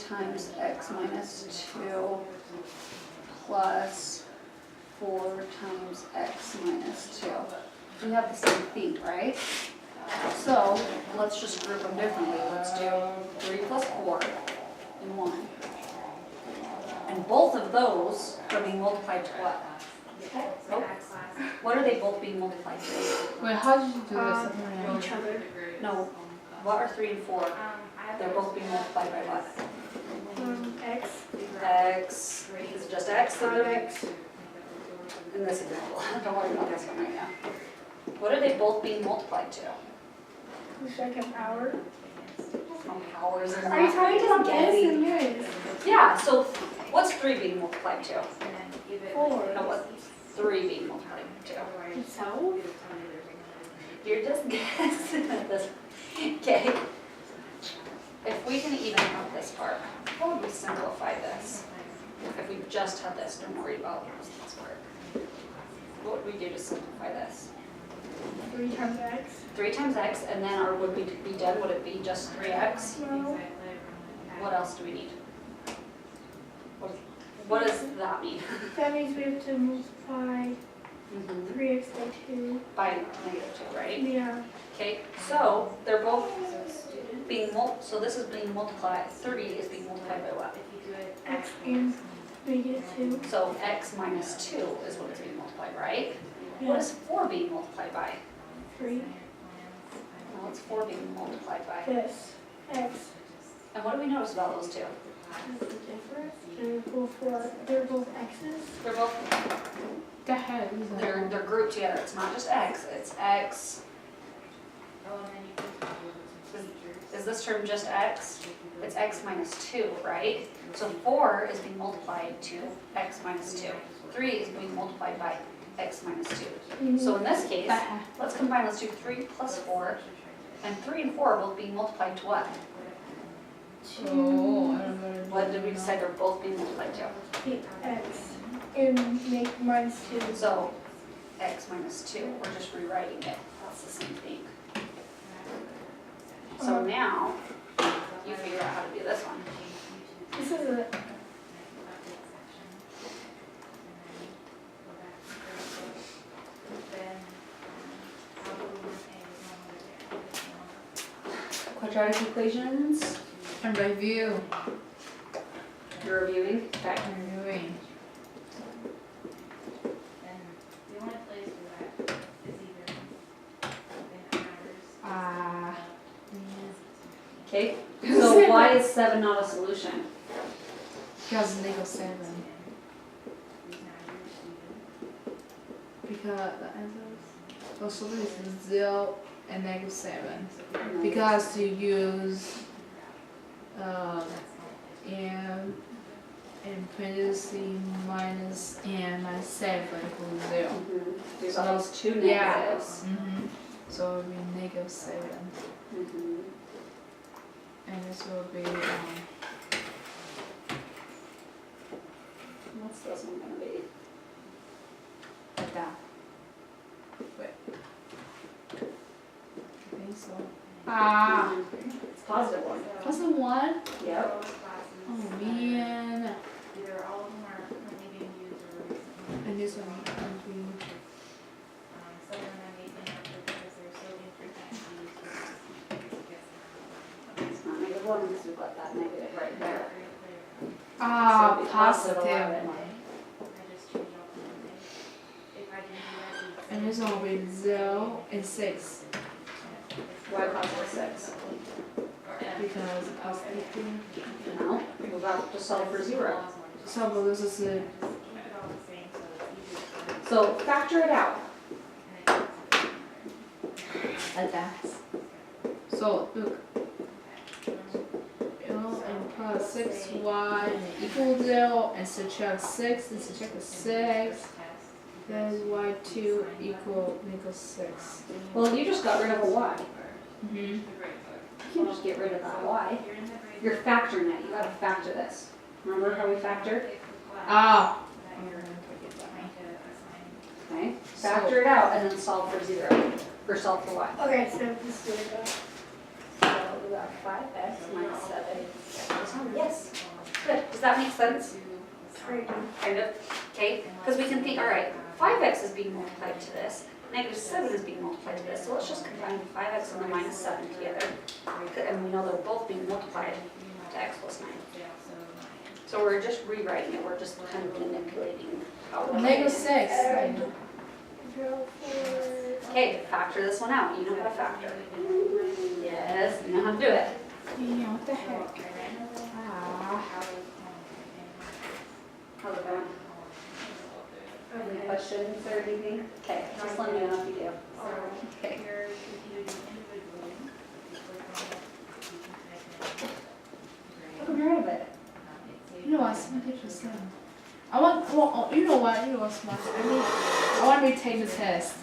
times x minus 2 plus 4 times x minus 2. We have the same thing, right? So let's just group them differently. Let's do 3 plus 4 and 1. And both of those are being multiplied to what? Nope. What are they both being multiplied to? Wait, how did you do this? Each other. No. What are 3 and 4? They're both being multiplied by what? X. X. Is it just x? X. In this example. Don't worry about this one right now. What are they both being multiplied to? The second power. From powers and Are you talking about this and this? Yeah, so what's 3 being multiplied to? 4. No, what's 3 being multiplied to? Itself? You're just guessing at this. Okay. If we can even out this part, how would we simplify this? If we just had this, don't worry about this part. What would we do to simplify this? 3 times X. 3 times x, and then or would we be done? Would it be just 3x? No. What else do we need? What does that mean? That means we have to multiply 3x by 2. By -2, right? Yeah. Okay, so they're both being so this is being multiplied, 30 is being multiplied by what? X and -2. So x minus 2 is what it's being multiplied, right? Yeah. What is 4 being multiplied by? 3. No, what's 4 being multiplied by? This. X. And what do we notice about those two? That's the difference. They're both X's. They're both, The heck is that? they're grouped together. It's not just x, it's x. Is this term just x? It's x minus 2, right? So 4 is being multiplied to x minus 2. 3 is being multiplied by x minus 2. So in this case, let's combine, let's do 3 plus 4. And 3 and 4 are both being multiplied to what? Oh, I don't know. What did we decide they're both being multiplied to? X. And make -2. So x minus 2, we're just rewriting it. That's the same thing. So now, you figure out how to do this one. This is a Quadratic equations, And review. you're reviewing? Okay. Reviewing. Okay, so why is 7 not a solution? Because -7. Because the answers. The solution is 0 and -7. Because you use and parentheses minus and minus 7 equals 0. There's always two Yeah. negatives. So it will be -7. And this will be What's this one gonna be? like that. Wait. I think so. It's positive 1. Plus a 1? Yep. Oh man. And this one will be It's not -1 because we've got that negative right there. So it'd be positive. 11. And this one will be 0 and 6. Why positive 6? Because positive. No, we'll have to solve for 0. So but this is a So factor it out. like that. So look. And plus 6y and equal 0 and subtract 6 and subtract the 6. Then y2 equal -6. Well, you just got rid of a y. Mm-hmm. You can just get rid of that y. You're factoring it. You gotta factor this. Remember how we factored? Ah. Okay. Factor it out and then solve for 0. Or solve for y. okay. So this is what I got. So got 5x minus 7. Yes. Good. Does that make sense? Kind of. Okay. Because we can think, all right, 5x is being multiplied to this. Negative 7 is being multiplied to this. So let's just combine the 5x and the minus 7 together. And we know they're both being multiplied to x plus 9. So we're just rewriting it. We're just kind of manipulating how we're Negative 6. Okay, factor this one out. You know how to factor. Yes, you know how to do it. Yeah, what the heck? Ah. How's it going? Any questions or anything? Okay, just let me know if you do. Okay. How come you're out of it? You know what? Smart teacher's son. I want. You know what? Smart. I want to retake the test.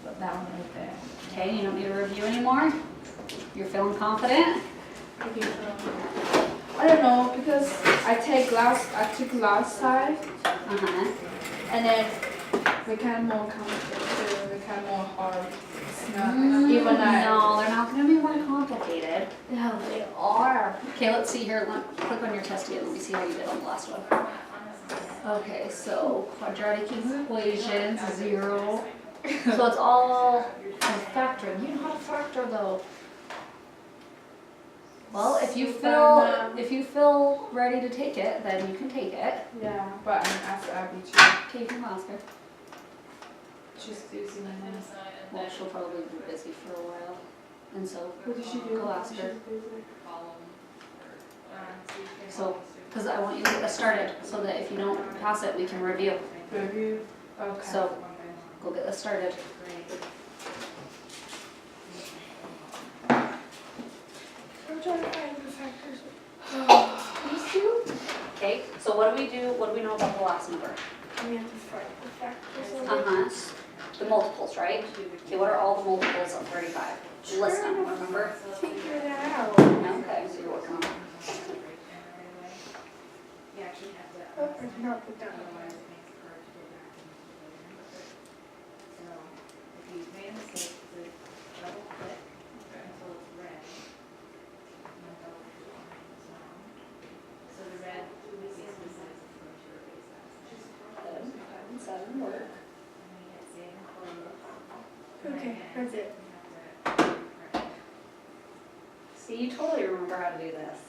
But that one right there. Okay, you don't need to review anymore? You're feeling confident? I don't know because I took last time, Uh-huh. and then they kind of more complicated. They kind of more hard. It's not even No, they're not going to be more complicated. Yeah, they are. Okay, let's see here. Click on your test again. Let me see how you did on the last one. Okay, so quadratic equations, 0. So it's all factoring. You know how to factor though. Well, if you feel ready to take it, then you can take it. Yeah, but I'm gonna ask Abby too. Okay, you can ask her. She's using my name. Well, she'll probably be busy for a while, and so What did she do? go ask her. So, because I want you to get this started, so that if you don't pass it, we can review. Review. Okay. So, go get this started. I'm trying to find the factors. These two? Okay, so what do we do? What do we know about the last number? We have to find the factors. Uh-huh. The multiples, right? Okay, what are all the multiples of 35? List them, remember? Figure that out. Okay, so you're working on it. Oh, I did not put that on. Seven work. Okay, that's it. See, you totally remember how to do this.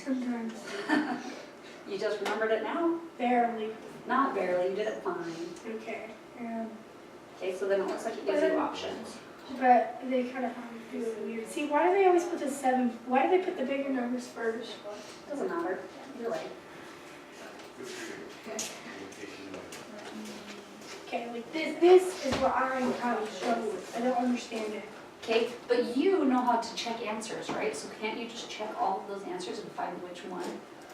Sometimes. You just remembered it now? Barely. Not barely, you did it fine. Okay. Okay, so then it looks like it gives you options. But they kind of do it weird. See, why do they always put the 7? Why do they put the bigger numbers first? Doesn't matter, either way. Okay, like this is what I'm having trouble with. I don't understand it. Okay, but you know how to check answers, right? So can't you just check all of those answers and find which one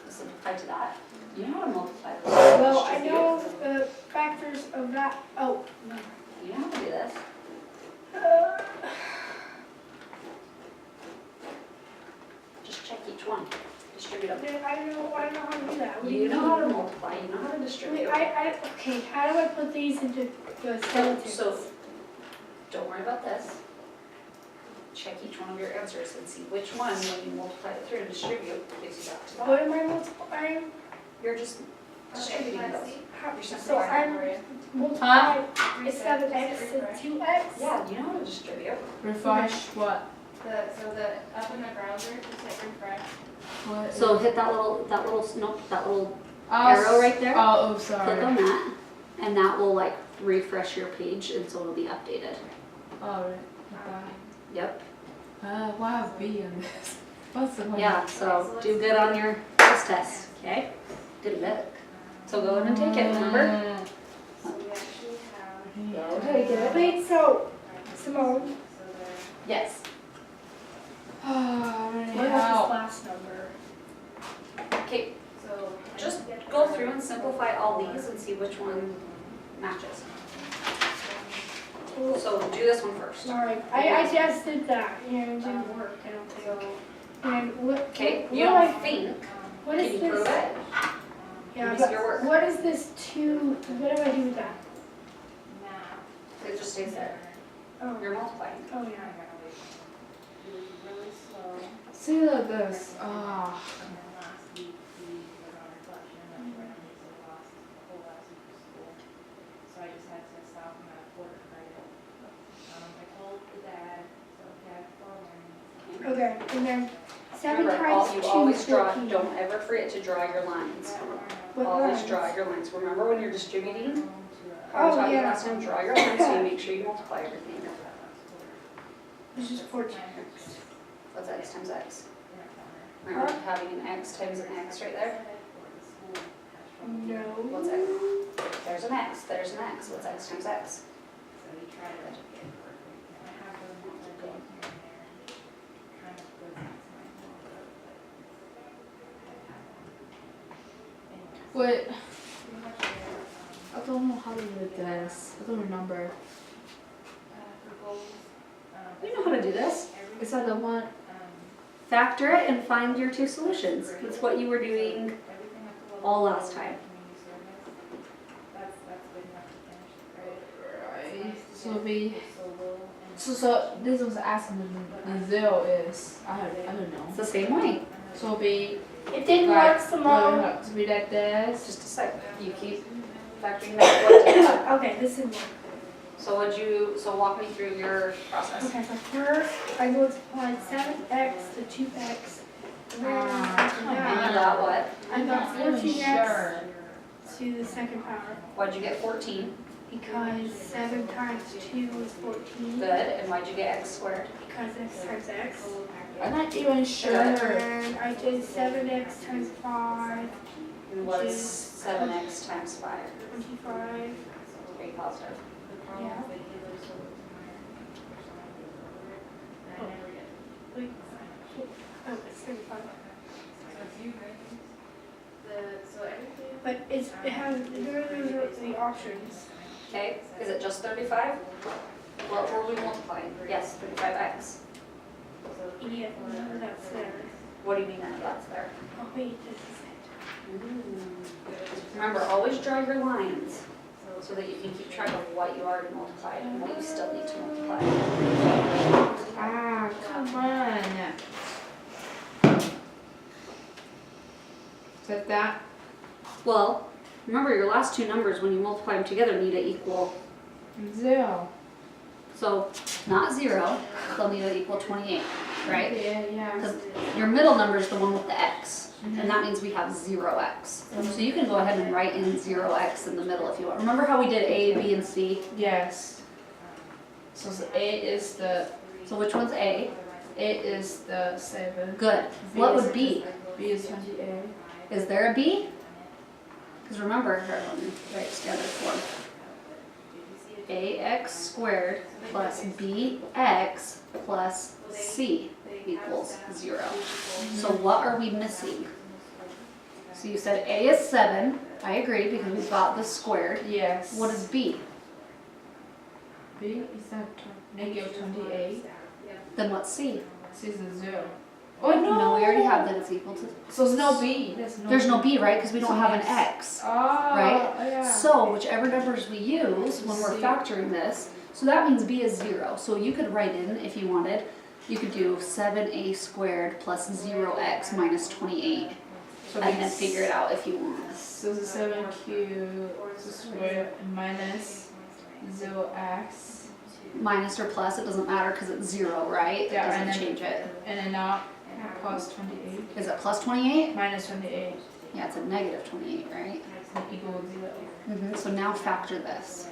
is simplified to that? You know how to multiply those. Well, I know the factors of that. Oh, no. You know how to do this. Just check each one. Distribute them. I don't know how to do that. What do You know mean? how to multiply, you know how to Wait, distribute. okay, how do I put these into the skeletons? So, don't worry about this. Check each one of your answers and see which one, when you multiply it through and distribute, gives you back to What that. am I multiplying? You're just distributing those. So I'm multiplying 7x and 2x? Yeah, you know how to distribute. Refresh what? So the up in the browser, just hit refresh. What? So hit that little arrow right there. Oh, Click sorry. on that, and that will like refresh your page, and so it'll be updated. Oh, right. Like that. Yep. Why a B on this? What's the one? Yeah, so do good on your first test, okay? Good luck. So go in and take it, remember? So we actually have. Go take it. Wait, so, Simone, Yes. Oh, what about this last number? Okay, So. just go through and simplify all these and see which one matches. So do this one first. Sorry, I just did that, and it didn't work, I don't think. And what? Okay, what you do don't I- think, What can is you prove this? it? Yeah, Let me see your but work. what is this 2, what do I do with that? It just stays there. Oh, You're multiplying. oh yeah. See like this. Ah. So I just had to stop him at quarter credit. I told the dad, so dad for Okay, and then 7 Remember, times 2 you always is draw, 14. don't ever forget to draw your lines. What Always lines? draw your lines. Remember when you're distributing? How I Oh, taught you yeah. last time, draw your lines so you make sure you multiply everything. This is 14. What's x times x? Remember having an x times an x right there? No. What's x? There's an x, there's an x. What's x times x? Wait. I don't know how to do this. I don't remember. You know how to do this. Is that the one? Factor it and find your two solutions. That's what you were doing all last time. Right. So be. So this was asking the zero is I don't know. It's the same way. So be. It didn't like, work, Simone. to be like this. Just a sec. You keep factoring that. What did you- Okay, this didn't work. So walk me through your process. Okay, so first I multiplied 7x to 2x. And then after And you that, got what? I got I'm not 14x sure. to the second power. Why'd you get 14? Because 7 times 2 is 14. Good. And why'd you get x squared? Because x times x. I'm not even sure. And I did 7x times 5, And what's 7x times 5? 25. Very positive. Yeah. Wait. Oh, it's 35. But it has, those are the options. Okay. Is it just 35? What were we multiplying? Yes, 35x. Yeah, no, that's there. What do you mean that that's there? Oh wait, this is it. Remember, always draw your lines so that you can keep track of what you already multiplied and what you still need to multiply. Ah, come on. Is that? Well, remember your last two numbers, when you multiply them together, need to equal. Zero. So, not 0, they'll need to equal 28, right? Yeah. Because your middle number is the one with the x, and that means we have 0x. So you can go ahead and write in 0x in the middle if you want. Remember how we did A, B, and C? Yes. So the A is the. So which one's A? A is the 7. Good. What would B? B is 28. Is there a B? Because remember, here, let me write it together for ax squared plus bx plus c equals 0. So what are we missing? So you said a is 7. I agree because we've got the squared. Yes. What is b? B is that negative 28. Then what's c? C is a 0. Oh no, we already have that it's equal to. So there's no B. There's no b, right? Because we don't So have an yes. x. Oh, Right? Yeah. So whichever numbers we use when we're C. factoring this, so that means b is 0. So you could write in, if you wanted, you could do 7a squared plus 0x minus 28, So and then figure it out if you want. So the 7q squared minus 0x. Minus or plus, it doesn't matter because it's 0, right? It Yeah, doesn't and then- change it. And then now plus 28. Is it plus 28? Minus 28 Yeah, it's a negative 28, right? equals 0. So now factor this.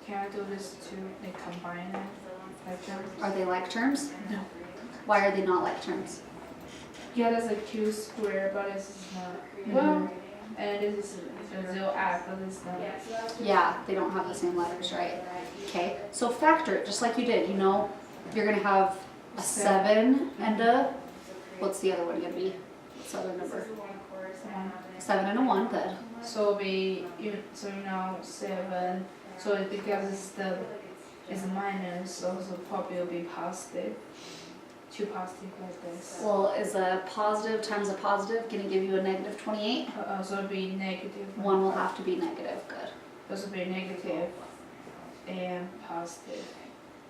Can I do this to like combine it? Like terms? Are they like terms? No. Why are they not like terms? Yeah, that's a q square, but it's not. Well, and this is a 0x, but it's not. Yeah, they don't have the same letters, right? Okay, so factor it just like you did. You know, you're going to have a 7 and a, what's the other one going to be? What's the other number? 7 and a 1, good. So it'll be so you know 7. So because it's minus, so probably will be positive. 2 positive like this. Well, is a positive times a positive going to give you a negative 28? So it'll be negative. 1 will have to be negative, good. This will be negative and positive.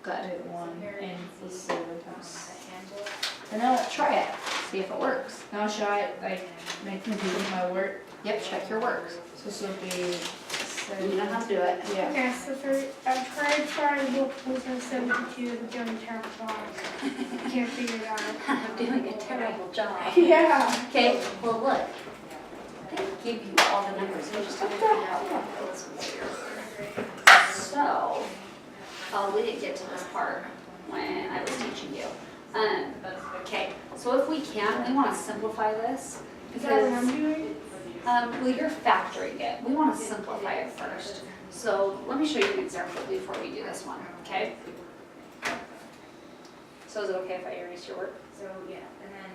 Good. With 1 and for 7 times. And now let's try it, see if it works. Now should I like make me do my work? Yep, check your works. So this will be You 7. know how to do it. Yeah. Okay, so I tried trying multiples on 72, but doing a terrible job. I can't figure it out. I'm doing a terrible job. Yeah. Okay, well look, they give you all the numbers, you just have to figure out what this was here. So, we didn't get to this part when I was teaching you. Okay, so if we can, we want to simplify this Is that what I'm because, doing? well, you're factoring it. We want to simplify it first. So let me show you an example before we do this one, okay? So is it okay if I erase your work? So, yeah, and then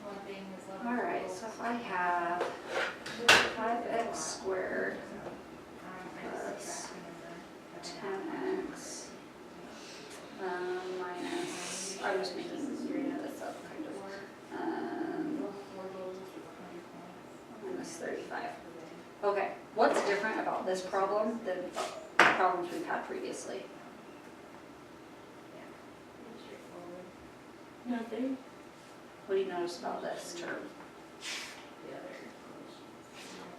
one thing is level. All right, so if I have 5x squared plus 10x minus, I'm just making this up kind of, minus 35. Okay, what's different about this problem than the problems we've had previously? Nothing. What do you notice about this term?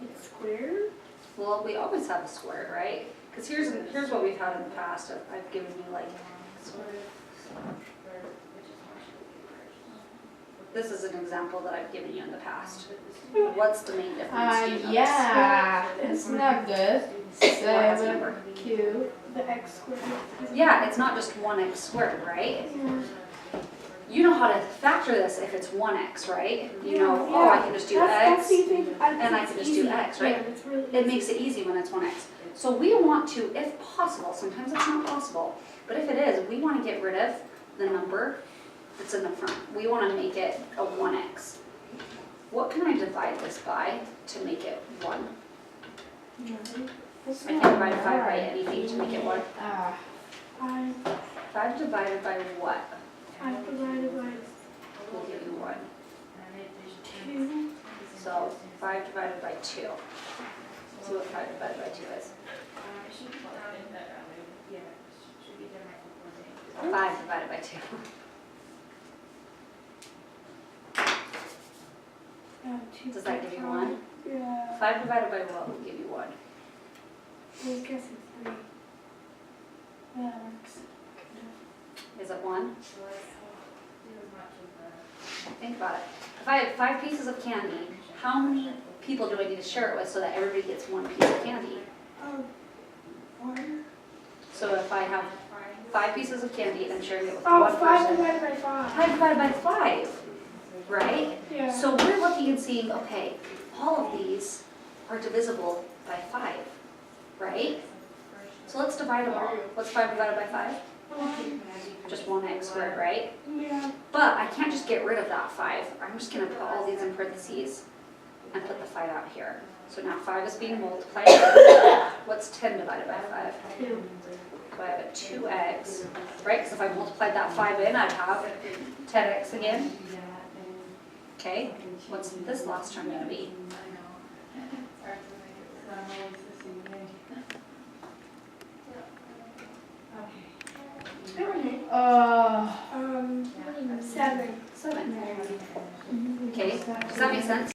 It's square. Well, we always have a square, right? Because here's what we've had in the past. I've given you like, this is an example that I've given you in the past. What's the main difference? Do you notice? Yeah, it's not good. What has number? 7 cubed. The x squared. Yeah, it's not just 1x squared, right? Yeah. You know how to factor this if it's 1x, right? You know, Yeah, oh, I yeah. can just do That's x. the thing. and I can just do easy. x, right? Yeah, it's really It makes it easy when it's 1x. So we want to, if possible, sometimes it's not possible, but if it is, we want to get rid of the number that's in the front. We want to make it a 1x. What can I divide this by to make it 1? Nothing. I can divide 5 by anything to make it 1. Ah, 5. 5 divided by what 5 divided by will give you 1? 2. So 5 divided by 2. See what 5 divided by 2 is. It should be done in that, yeah, it should be done right before they. 5 divided by 2. 2. Does that give you 1? Yeah. 5 divided by what will give you 1? I was guessing 3. That works. Is it 1? So let's do as much of the. Think about it. If I have 5 pieces of candy, how many people do I need to share it with so that everybody gets 1 piece of candy? 1. So if I have 5 pieces of candy, I'm sharing it with Oh, one 5 person. divided by 5. 5 divided by 5, right? Yeah. So we're looking and seeing, okay, all of these are divisible by 5, right? So let's divide them all. What's 5 divided by 5? 1. Just 1x squared, right? Yeah. But I can't just get rid of that 5. I'm just going to put all these in parentheses and put the 5 out here. So now 5 is being multiplied. What's 10 divided by 5? 2. So I have a 2x, right? Because if I multiplied that 5 in, I'd have 10x again. Okay, what's this last term going to be? uh, 7. 7. Okay, does that make sense?